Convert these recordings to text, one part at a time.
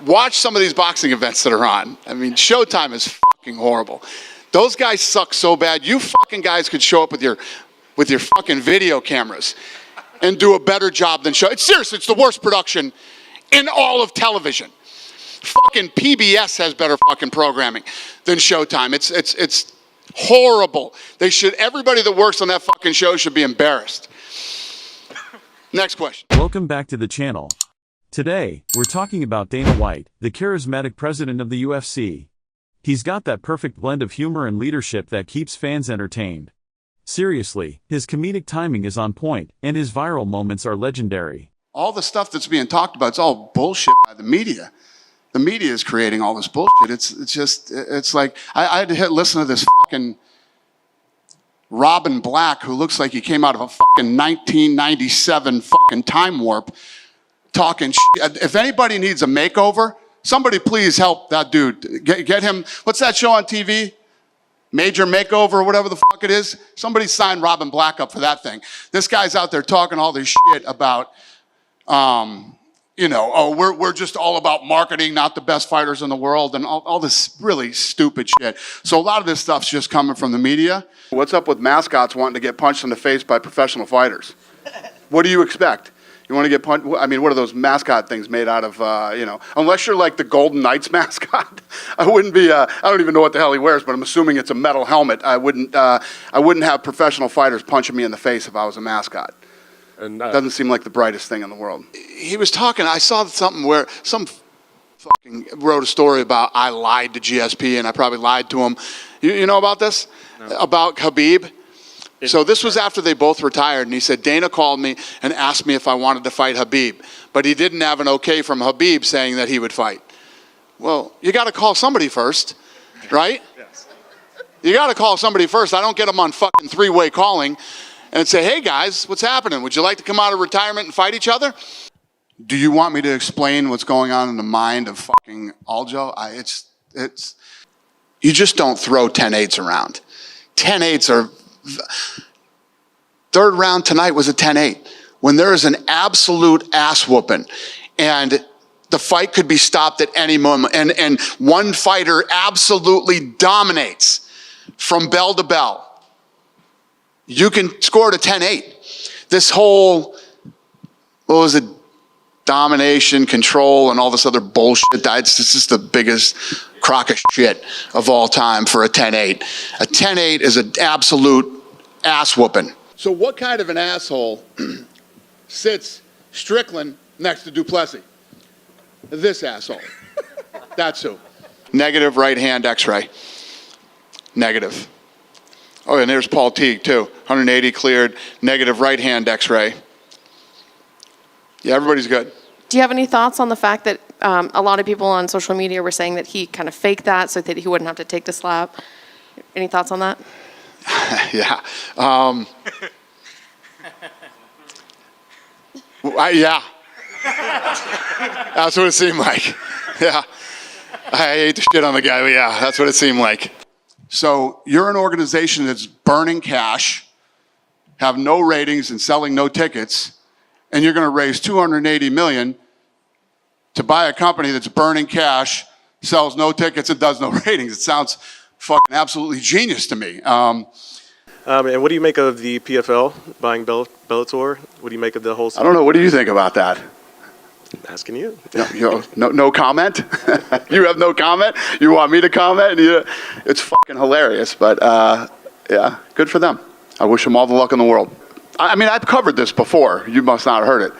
Watch some of these boxing events that are on. I mean, Showtime is fucking horrible. Those guys suck so bad. You fucking guys could show up with your fucking video cameras and do a better job than It's seriously, it's the worst production in all of television. Fucking PBS has better fucking programming than Showtime. It's horrible. Everybody that works on that fucking show should be embarrassed. Next question. Welcome back to the channel. Today, we're talking about Dana White, the charismatic president of the UFC. He's got that perfect blend of humor and leadership that keeps fans entertained. Seriously, his comedic timing is on point, and his viral moments are legendary. All the stuff that's being talked about, it's all bullshit by the media. The media is creating all this bullshit. It's like, I had to listen to this fucking Robin Black, who looks like he came out of a fucking 1997 fucking time warp, talking shit. If anybody needs a makeover, somebody please help that dude. Get him, what's that show on TV? Major Makeover or whatever the fuck it is. Somebody sign Robin Black up for that thing. This guy's out there talking all this shit about, we're just all about marketing, not the best fighters in the world, and all this really stupid shit. So a lot of this stuff's just coming from the media. What's up with mascots wanting to get punched in the face by professional fighters? What do you expect? You want to get punched? I mean, what are those mascot things made out of, unless you're like the Golden Knights mascot. I wouldn't be, I don't even know what the hell he wears, but I'm assuming it's a metal helmet. I wouldn't have professional fighters punching me in the face if I was a mascot. And doesn't seem like the brightest thing in the world. He was talking, I saw something where some fucking wrote a story about I lied to GSP and I probably lied to him. You know about this? No. About Khabib? So this was after they both retired, and he said, Dana called me and asked me if I wanted to fight Khabib, but he didn't have an okay from Khabib saying that he would fight. Well, you got to call somebody first, right? Yes. You got to call somebody first. I don't get them on fucking three-way calling and say, hey guys, what's happening? Would you like to come out of retirement and fight each other? Do you want me to explain what's going on in the mind of fucking Aljo? You just don't throw 10-8s around. 10-8s are, third round tonight was a 10-8. When there is an absolute ass whooping and the fight could be stopped at any moment and one fighter absolutely dominates from bell to bell, you can score it a 10-8. This whole, what was it, domination, control, and all this other bullshit, it's just the biggest crock of shit of all time for a 10-8. A 10-8 is an absolute ass whooping. So what kind of an asshole sits Strickland next to Duplessis? This asshole. That's who. Negative right hand x-ray. Negative. Oh, and there's Paul Teague, too. 180 cleared, negative right-hand x-ray. Yeah, everybody's good. Do you have any thoughts on the fact that a lot of people on social media were saying that he kind of faked that so that he wouldn't have to take the slap? Any thoughts on that? Yeah. Yeah. That's what it seemed like. Yeah. I hate the shit on the guy, but yeah, that's what it seemed like. So you're an organization that's burning cash, have no ratings and selling no tickets, and you're going to raise $280 million to buy a company that's burning cash, sells no tickets, and does no ratings. It sounds fucking absolutely genius to me. And what do you make of the PFL buying Bellator? What do you make of the whole? I don't know. What do you think about that? I'm asking you. No comment? You have no comment? You want me to comment? It's fucking hilarious, but yeah, good for them. I wish them all the luck in the world. I mean, I've covered this before. You must not have heard it.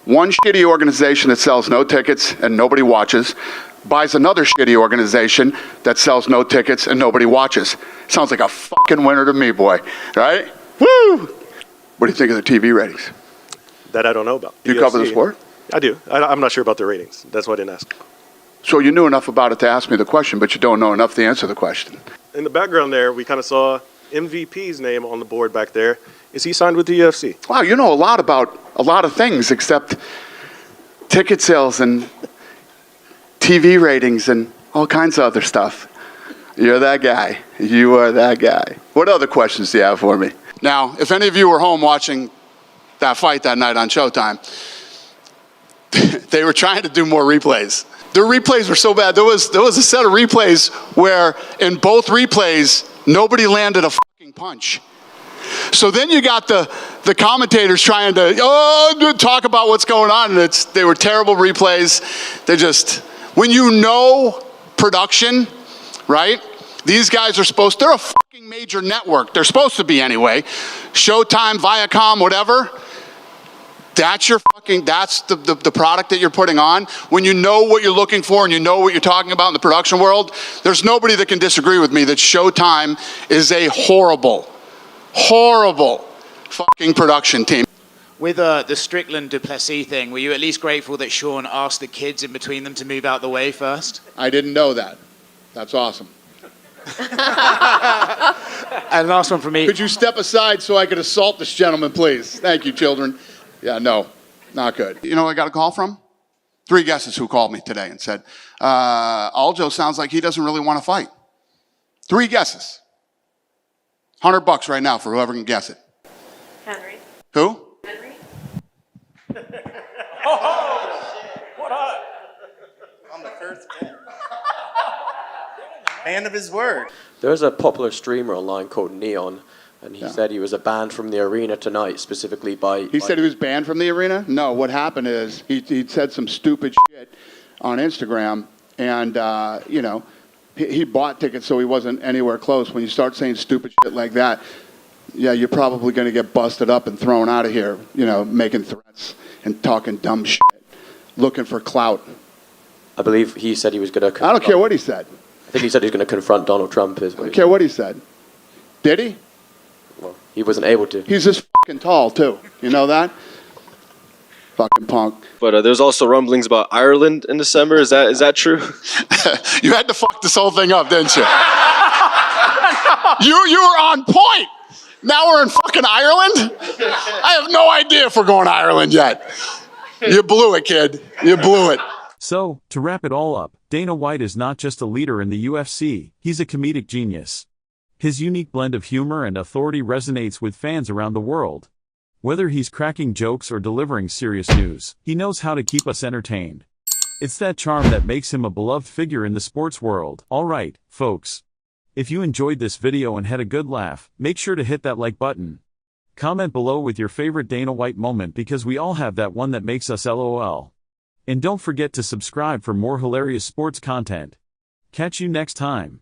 One shitty organization that sells no tickets and nobody watches buys another shitty organization that sells no tickets and nobody watches. Sounds like a fucking winner to me, boy. Right? Woo! What do you think of the TV ratings? That I don't know about. You cover the sport? I do. I'm not sure about the ratings. That's why I didn't ask. So you knew enough about it to ask me the question, but you don't know enough to answer the question. In the background there, we kind of saw MVP's name on the board back there. Is he signed with the UFC? Wow, you know a lot about a lot of things except ticket sales and TV ratings and all kinds of other stuff. You're that guy. You are that guy. What other questions do you have for me? Now, if any of you were home watching that fight that night on Showtime, they were trying to do more replays. Their replays were so bad. There was a set of replays where in both replays, nobody landed a fucking punch. So then you got the commentators trying to talk about what's going on, and they were terrible replays. When you know production, right? These guys are they're a fucking major network. They're supposed to be anyway. Showtime, Viacom, whatever. That's the product that you're putting on. When you know what you're looking for and you know what you're talking about in the production world, there's nobody that can disagree with me that Showtime is a horrible fucking production team. With the Strickland Duplessis thing, were you at least grateful that Sean asked the kids in between them to move out the way first? I didn't know that. That's awesome. And last one from me. Could you step aside so I could assault this gentleman, please? Thank you, children. Yeah, no, not good. You know who I got a call from? 3 guesses who called me today and said, Aljo sounds like he doesn't really want to fight. 3 guesses. $100 right now for whoever can guess it. Henry. Who? Henry. On the first day. Man of his word. There's a popular streamer online called Neon, and he said he was banned from the arena tonight specifically by... He said he was banned from the arena? No, what happened is he said some stupid shit on Instagram, and, he bought tickets so he wasn't anywhere close. When you start saying stupid shit like that, yeah, you're probably going to get busted up and thrown out of here, making threats and talking dumb shit, looking for clout. I believe he said he was going to... I don't care what he said. I think he said he was going to confront Donald Trump. I don't care what he said. Did he? Well, he wasn't able to. He's this fucking tall, too. You know that? Fucking punk. But there's also rumblings about Ireland in December. Is that true? You had to fuck this whole thing up, didn't you? You were on point. Now we're in fucking Ireland? I have no idea if we're going to Ireland yet. You blew it, kid. You blew it. So, to wrap it all up, Dana White is not just a leader in the UFC, he's a comedic genius. His unique blend of humor and authority resonates with fans around the world. Whether he's cracking jokes or delivering serious news, he knows how to keep us entertained. It's that charm that makes him a beloved figure in the sports world. Alright, folks. If you enjoyed this video and had a good laugh, make sure to hit that like button. Comment below with your favorite Dana White moment because we all have that one that makes us LOL. And don't forget to subscribe for more hilarious sports content. Catch you next time.